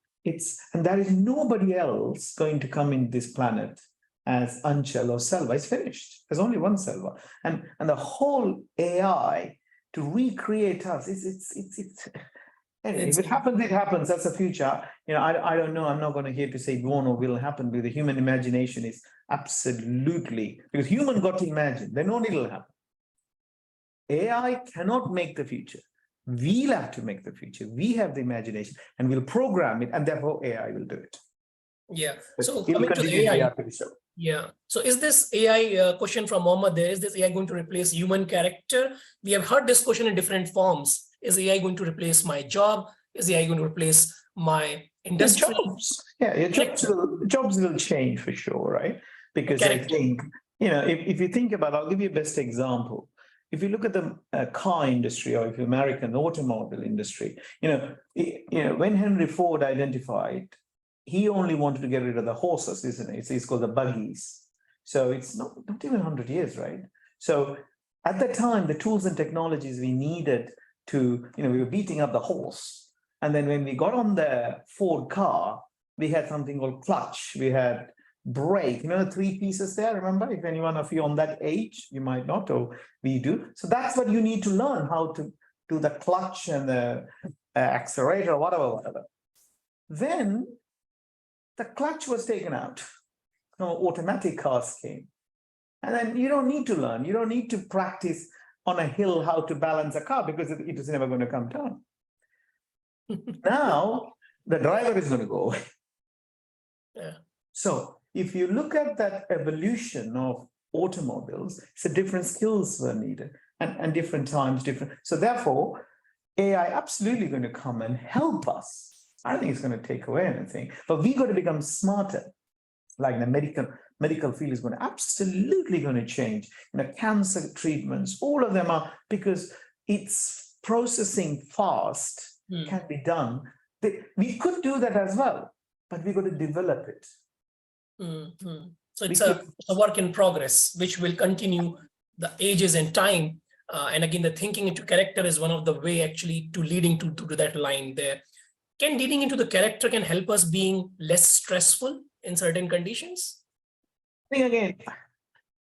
S2: And there is nobody else going to come in this planet as Anshul or Selva. It's finished. There's only one Selva. And the whole AI to recreate us, anyway, if it happens, it happens. That's the future. I don't know. I'm not going to here to say won't or will happen, because the human imagination is absolutely, because human got to imagine, then only it'll happen. AI cannot make the future. We'll have to make the future. We have the imagination and we'll program it, and therefore AI will do it.
S1: Yeah. So coming to the AI. Yeah. So is this AI question from Mohammed there? Is this AI going to replace human character? We have heard this question in different forms. Is AI going to replace my job? Is AI going to replace my industry?
S2: Your jobs will change for sure, right? Because I think, if you think about, I'll give you a best example. If you look at the car industry, or if you American automobile industry, when Henry Ford identified, he only wanted to get rid of the horses, isn't it? It's called the buggies. So it's not even 100 years, right? So at the time, the tools and technologies we needed to, we were beating up the horse. And then when we got on the Ford car, we had something called clutch. We had brake, the three pieces there, remember? If anyone of you on that age, you might not, or we do. So that's what you need to learn, how to do the clutch and the accelerator, or whatever. Then the clutch was taken out. Automatic cars came. And then you don't need to learn. You don't need to practice on a hill how to balance a car, because it is never going to come down. Now, the driver is going to go away.
S1: Yeah.
S2: So if you look at that evolution of automobiles, so different skills were needed and different times, different. So therefore, AI absolutely going to come and help us. I don't think it's going to take away anything, but we got to become smarter. Like the medical field is absolutely going to change. Cancer treatments, all of them are, because it's processing fast, can be done. We could do that as well, but we got to develop it.
S1: So it's a work in progress, which will continue the ages and time. And again, the thinking into character is one of the way actually to leading to that line there. Can leading into the character can help us being less stressful in certain conditions?
S2: I think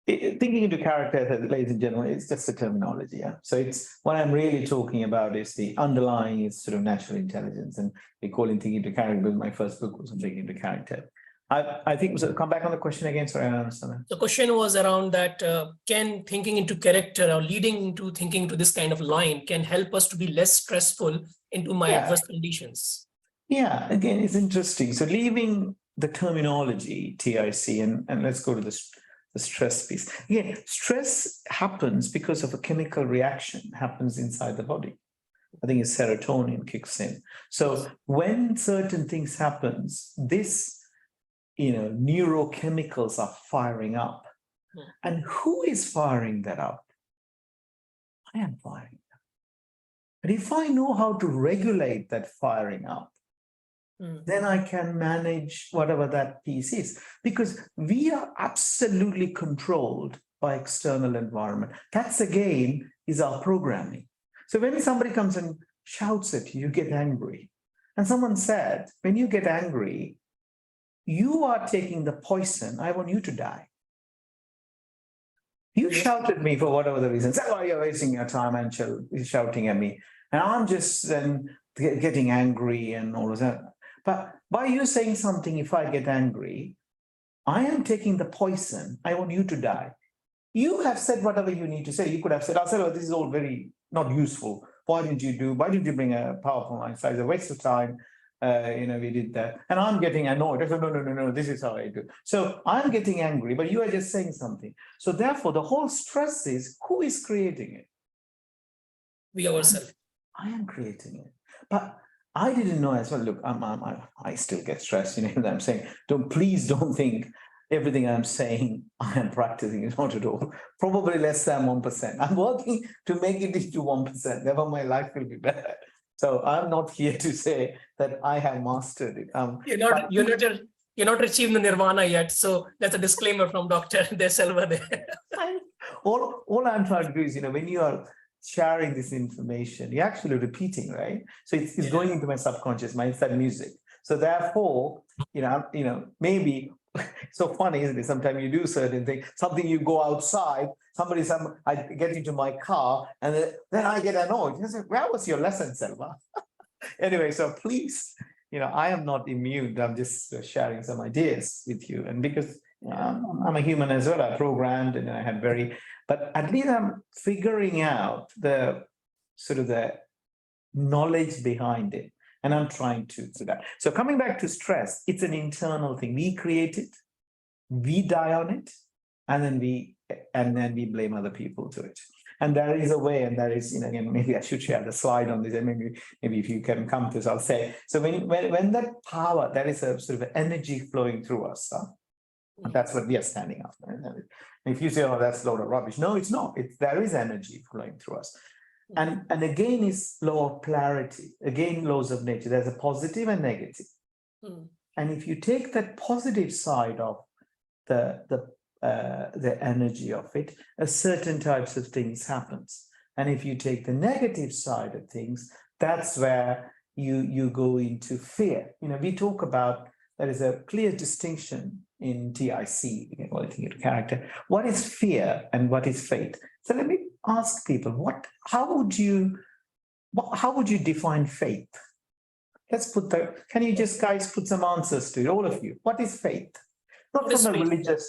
S2: again, thinking into character, ladies and gentlemen, it's just a terminology. Yeah. So it's what I'm really talking about is the underlying is sort of natural intelligence, and we call it thinking into character. Because my first book was on thinking into character. I think, so come back on the question again. Sorry, I don't understand that.
S1: The question was around that, can thinking into character or leading into thinking into this kind of line can help us to be less stressful into my adverse conditions? Yeah,
S2: again, it's interesting. So leaving the terminology, TIC, and let's go to the stress piece. Again, stress happens because of a chemical reaction happens inside the body. I think it's serotonin kicks in. So when certain things happens, this neurochemicals are firing up. And who is firing that up? I am firing it up. And if I know how to regulate that firing up, then I can manage whatever that piece is. Because we are absolutely controlled by external environment. That's again is our programming. So when somebody comes and shouts at you, you get angry. And someone said, when you get angry, you are taking the poison. I want you to die. You shout at me for whatever the reason. Say, oh, you're wasting your time and shouting at me. And I'm just then getting angry and all of that. But by you saying something, if I get angry, I am taking the poison. I want you to die. You have said whatever you need to say. You could have said, I said, oh, this is all very not useful. Why didn't you bring a PowerPoint slide? It's a waste of time. We did that. And I'm getting annoyed. I said, no, this is how I do. So I'm getting angry, but you are just saying something. So therefore, the whole stress is, who is creating it?
S1: We ourselves.
S2: I am creating it. But I didn't know as well. Look, I still get stressed. I'm saying, please don't think everything I'm saying I am practicing is not at all. Probably less than 1%. I'm working to make it into 1%. Therefore, my life will be better. So I'm not here to say that I have mastered it.
S1: You're not achieving the nirvana yet. So that's a disclaimer from Dr. Selva there.
S2: All I'm trying to do is, when you are sharing this information, you're actually repeating, right? So it's going into my subconscious mind, it's that music. So therefore, maybe so funny, isn't it? Sometimes you do certain things, something you go outside, I get into my car and then I get annoyed. You say, where was your lesson, Selva? Anyway, so please, I am not immune. I'm just sharing some ideas with you. And because I'm a human as well, I programmed and I had but at least I'm figuring out the knowledge behind it. And I'm trying to do that. So coming back to stress, it's an internal thing. We create it, we die on it, and then we blame other people to it. And there is a way, and there is, again, maybe I should share the slide on this, and maybe if you can come to this, I'll say. So when that power, there is a sort of energy flowing through us. That's what we are standing up. And if you say, oh, that's a load of rubbish. No, it's not. There is energy flowing through us. And again, is law of polarity. Again, laws of nature. There's a positive and negative. And if you take that positive side of the energy of it, a certain types of things happens. And if you take the negative side of things, that's where you go into fear. We talk about, there is a clear distinction in TIC, character. What is fear and what is faith? So let me ask people, how would you define faith? Can you just guys put some answers to it, all of you? What is faith? Not from a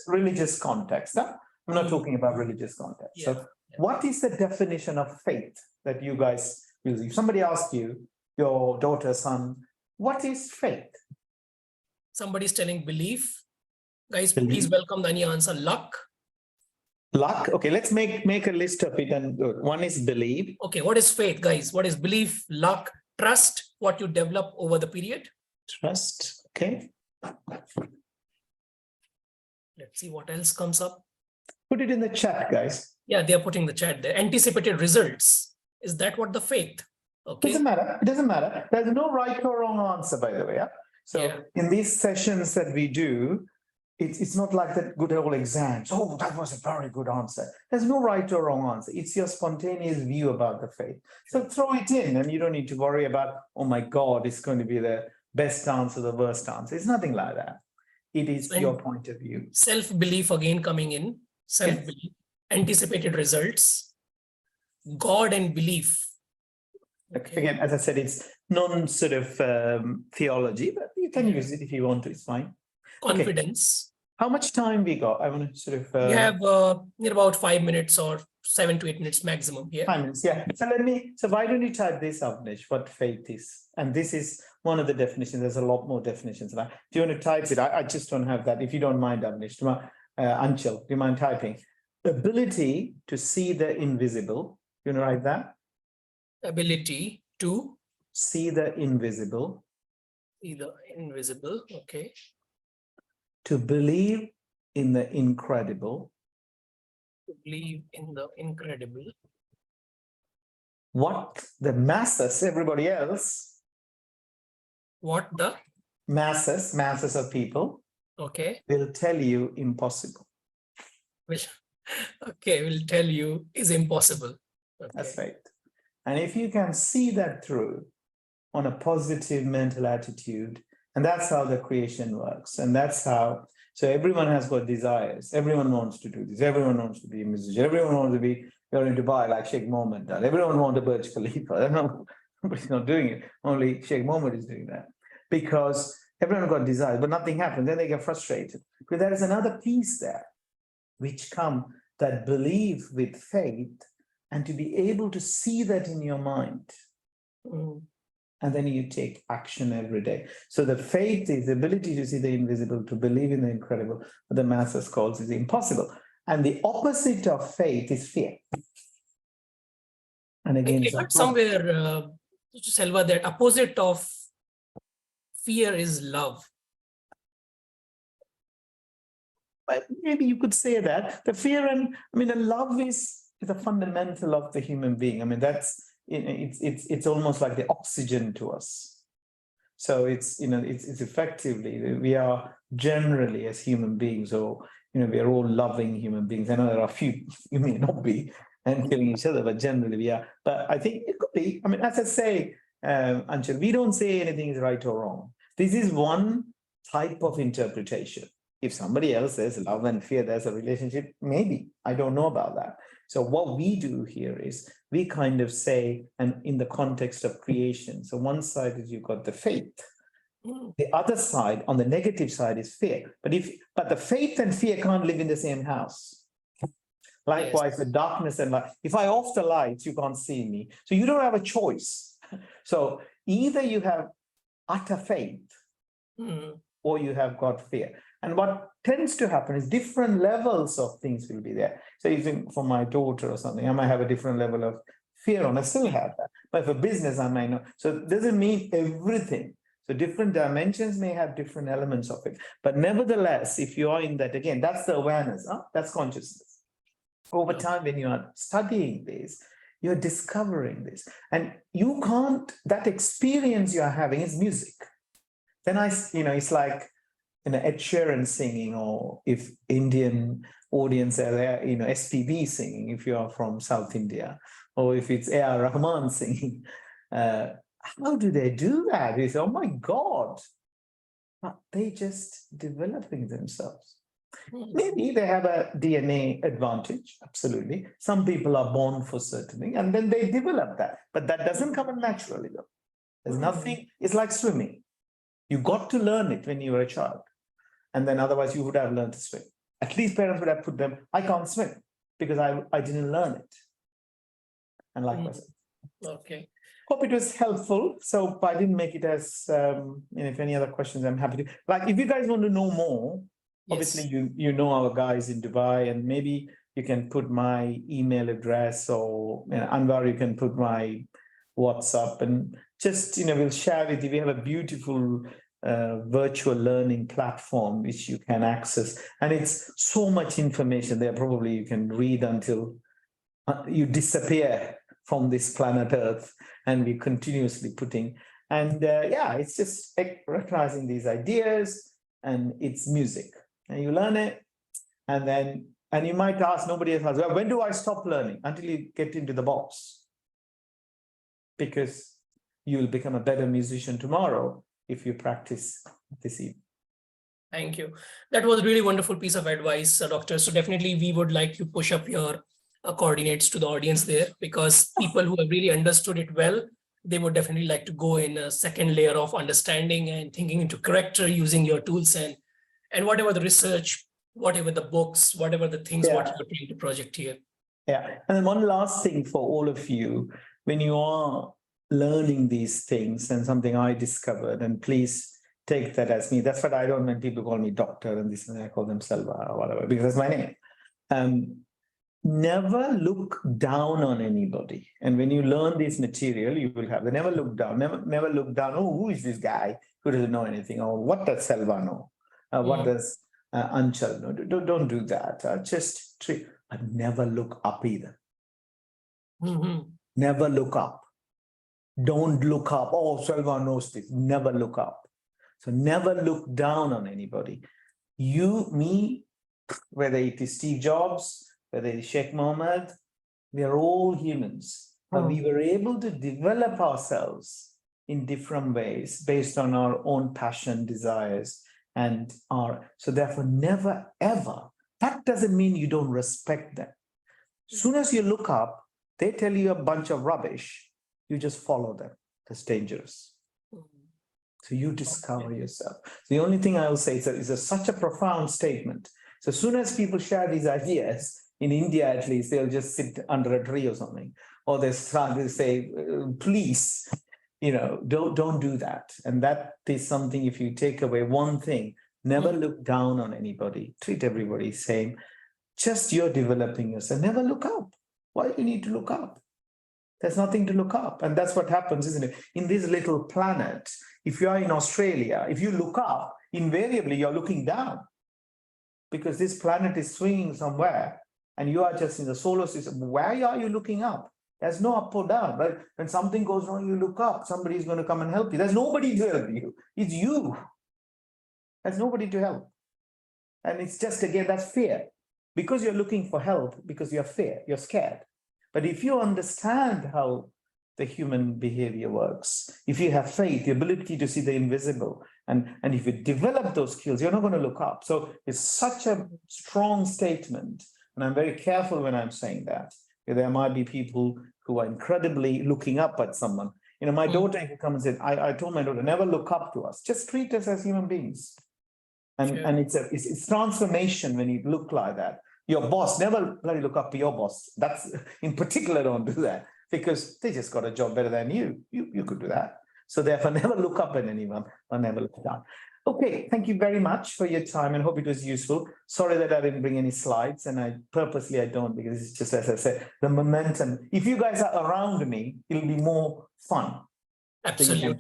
S2: religious context. Huh? I'm not talking about religious context. Yeah. So what is the definition of faith that you guys use? If somebody asks you, your daughter, son, what is faith?
S1: Somebody's telling belief. Guys, please welcome any answer. Luck.
S2: Luck. Okay, let's make a list of it. And one is belief.
S1: Okay, what is faith, guys? What is belief, luck, trust, what you develop over the period?
S2: Trust. Okay.
S1: Let's see what else comes up.
S2: Put it in the chat, guys.
S1: Yeah, they are putting the chat there. Anticipated results. Is that what the faith? Okay.
S2: Doesn't matter. It doesn't matter. There's no right or wrong answer, by the way. Yeah? So in these sessions that we do, it's not like that good old exams. Oh, that was a very good answer. There's no right or wrong answer. It's your spontaneous view about the faith. So throw it in and you don't need to worry about, oh my God, it's going to be the best answer, the worst answer. It's nothing like that. It is your point of view.
S1: Self-belief again coming in. Self-belief, anticipated results, God and belief.
S2: Okay. Again, as I said, it's theology, but you can use it if you want to, it's fine.
S1: Confidence.
S2: Okay. How much time we got? I want to
S1: we have about 5 minutes or 7 to 8 minutes maximum. Yeah.
S2: 5 minutes. Yeah. So why don't you type this up, Nish, what faith is? And this is one of the definitions. There's a lot more definitions. Do you want to type it? I just don't have that. If you don't mind, Avnish, Anchal, do you mind typing? Ability to see the invisible. You want to write that?
S1: Ability to
S2: see the invisible.
S1: See the invisible. Okay.
S2: to believe in the incredible,
S1: To believe in the incredible.
S2: what the masses, everybody else,
S1: What the?
S2: masses of people
S1: Okay.
S2: will tell you impossible.
S1: Will, okay, will tell you is impossible. Okay.
S2: That's right. And if you can see that through on a positive mental attitude, and that's how the creation works. And that's how, so everyone has got desires. Everyone wants to do this. Everyone wants to be a musician. Everyone wants to be going to Dubai like Sheikh Mohammed does. Everyone wants a Burj Khalifa. I don't know, nobody's not doing it. Only Sheikh Mohammed is doing that because everyone got desires, but nothing happens. Then they get frustrated. But there is another piece there, which come that belief with faith, and to be able to see that in your mind. And then you take action every day. So the faith is the ability to see the invisible, to believe in the incredible, what the masses calls is impossible. And the opposite of faith is fear. And again,
S1: I heard somewhere, Selva, that opposite of fear is love.
S2: but maybe you could say that the fear and the love is a fundamental of the human being. I mean, that's it's almost like the oxygen to us. So it's effectively, we are generally as human beings, or we are all loving human beings. I know there are a few you may not be and killing each other, but generally we are. But I think it could be. I mean, as I say, Anshul, we don't say anything is right or wrong. This is one type of interpretation. If somebody else says love and fear, there's a relationship, maybe. I don't know about that. So what we do here is we kind of say, and in the context of creation, so one side is you've got the faith. The other side, on the negative side, is fear. But the faith and fear can't live in the same house. Likewise, the darkness and light. If I off the lights, you can't see me. So you don't have a choice. So either you have utter faith or you have got fear. And what tends to happen is different levels of things will be there. So even for my daughter or something, I might have a different level of fear on. I still have that. But for business, I might not. So it doesn't mean everything. So different dimensions may have different elements of it. But nevertheless, if you are in that, again, that's the awareness, that's consciousness. Over time, when you are studying this, you're discovering this. And you can't, that experience you are having is music. Then it's like, Ed Sheeran singing, or if Indian audience are there, SPB singing, if you are from South India, or if it's A.R. Rahman singing. How do they do that? You say, oh my God, but they just developing themselves. Maybe they have a DNA advantage, absolutely. Some people are born for certain things, and then they develop that. But that doesn't come naturally, though. There's nothing, it's like swimming. You got to learn it when you were a child. And then otherwise you would have learned to swim. At least parents would have put them, I can't swim because I didn't learn it. And likewise.
S1: Okay.
S2: Hope it was helpful. So I didn't make it as, if any other questions, I'm happy to. Like, if you guys want to know more, obviously you know our guys in Dubai, and maybe you can put my email address, or Anwar, you can put my WhatsApp, and just, we'll share with you. We have a beautiful virtual learning platform which you can access, and it's so much information there. Probably you can read until you disappear from this planet Earth, and we continuously putting, and it's just recognizing these ideas, and it's music, and you learn it, and you might ask, nobody else has, well, when do I stop learning? Until you get into the box, because you'll become a better musician tomorrow if you practice this evening.
S1: Thank you. That was a really wonderful piece of advice, Doctor. So definitely we would like to push up your coordinates to the audience there, because people who have really understood it well, they would definitely like to go in a second layer of understanding and thinking into character using your tools, and whatever the research, whatever the books, whatever the things, what you're trying to project here.
S2: Yeah. And then one last thing for all of you, when you are learning these things, and something I discovered, and please take that as me. That's what I don't, when people call me doctor and this, and I call them Selva or whatever, because that's my name. Never look down on anybody. And when you learn this material, you will have, never look down, never look down. Oh, who is this guy who doesn't know anything? Or what does Selva know? What does Anchal, no, don't do that. Just treat, but never look up either. Never look up. Don't look up. Oh, Selva knows this. Never look up. So never look down on anybody. You, me, whether it is Steve Jobs, whether it is Sheikh Mohammed, we are all humans. But we were able to develop ourselves in different ways based on our own passion, desires, and so therefore never ever. That doesn't mean you don't respect them. Soon as you look up, they tell you a bunch of rubbish, you just follow them. That's dangerous. So you discover yourself. The only thing I will say is such a profound statement. So as soon as people share these ideas, in India at least, they'll just sit under a tree or something, or they start to say, please, don't do that. And that is something, if you take away one thing, never look down on anybody, treat everybody the same. Just you're developing yourself, never look up. Why do you need to look up? There's nothing to look up. And that's what happens, isn't it? In this little planet, if you are in Australia, if you look up, invariably you're looking down, because this planet is swinging somewhere and you are just in the solar system. Why are you looking up? There's no up or down, right? When something goes wrong, you look up, somebody's going to come and help you. There's nobody to help you. It's you. There's nobody to help. And it's just, again, that's fear. Because you're looking for help, because you're scared. But if you understand how the human behavior works, if you have faith, the ability to see the invisible, and if you develop those skills, you're not going to look up. So it's such a strong statement. And I'm very careful when I'm saying that. There might be people who are incredibly looking up at someone. My daughter could come and say, I told my daughter, never look up to us. Just treat us as human beings. And it's transformation when you look like that. Your boss, never bloody look up to your boss. That's in particular, don't do that, because they just got a job better than you. You could do that. So therefore, never look up at anyone or never look down. Okay, thank you very much for your time and hope it was useful. Sorry that I didn't bring any slides, and I don't, because it's just, as I said, the momentum. If you guys are around me, it'll be more fun.
S1: Absolutely.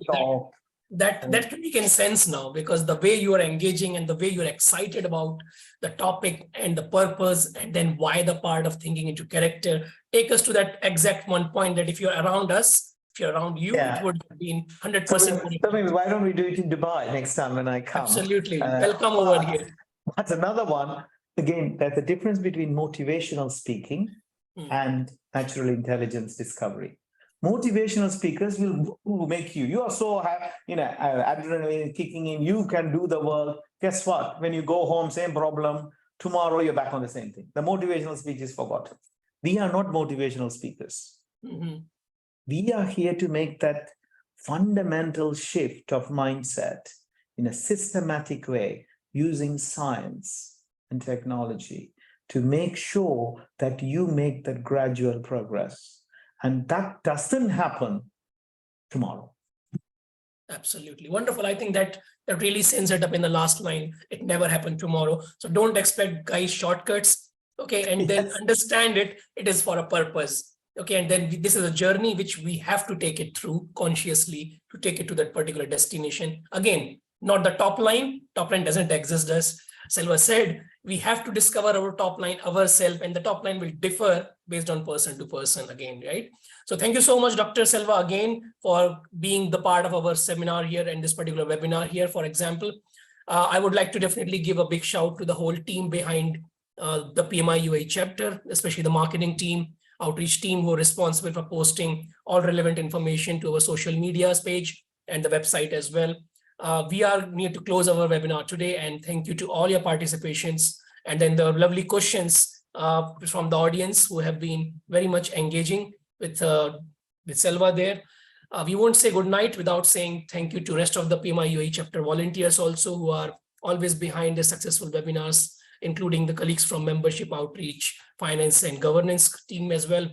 S1: That we can sense now, because the way you are engaging and the way you're excited about the topic and the purpose, and then why the part of thinking into character, take us to that exact one point that if you're around us, if you're around you, it would have been 100%.
S2: So why don't we do it in Dubai next time when I come?
S1: Absolutely. Welcome over here.
S2: That's another one. Again, there's a difference between motivational speaking and natural intelligence discovery. Motivational speakers will make you are so adrenaline kicking in, you can do the work. Guess what? When you go home, same problem. Tomorrow you're back on the same thing. The motivational speech is forgotten. We are not motivational speakers. We are here to make that fundamental shift of mindset in a systematic way, using science and technology to make sure that you make that gradual progress. And that doesn't happen tomorrow.
S1: Absolutely. Wonderful. I think that really sends it up in the last line. It never happened tomorrow. So don't expect guys shortcuts. Okay. And then understand it is for a purpose. Okay. And then this is a journey which we have to take it through consciously to take it to that particular destination. Again, not the top line. Top line doesn't exist, as Selva said. We have to discover our top line ourselves, and the top line will differ based on person to person again, right? So thank you so much, Dr. Selva, again, for being the part of our seminar here and this particular webinar here, for example. I would like to definitely give a big shout to the whole team behind the PMI UAE chapter, especially the marketing team, outreach team who are responsible for posting all relevant information to our social media page and the website as well. We are near to close our webinar today, and thank you to all your participations and then the lovely questions from the audience who have been very much engaging with Selva there. We won't say good night without saying thank you to rest of the PMI UAE chapter volunteers also, who are always behind the successful webinars, including the colleagues from membership, outreach, finance and governance team as well.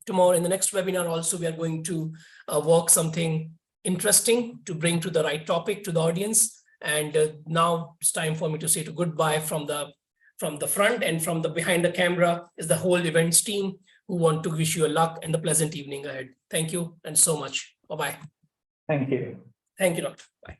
S1: Tomorrow in the next webinar also, we are going to work something interesting to bring to the right topic to the audience. And now it's time for me to say to goodbye from the front, and from the behind the camera is the whole events team who want to wish you a luck and a pleasant evening ahead. Thank you and so much. Bye-bye.
S2: Thank you.
S1: Thank you, Doctor. Bye.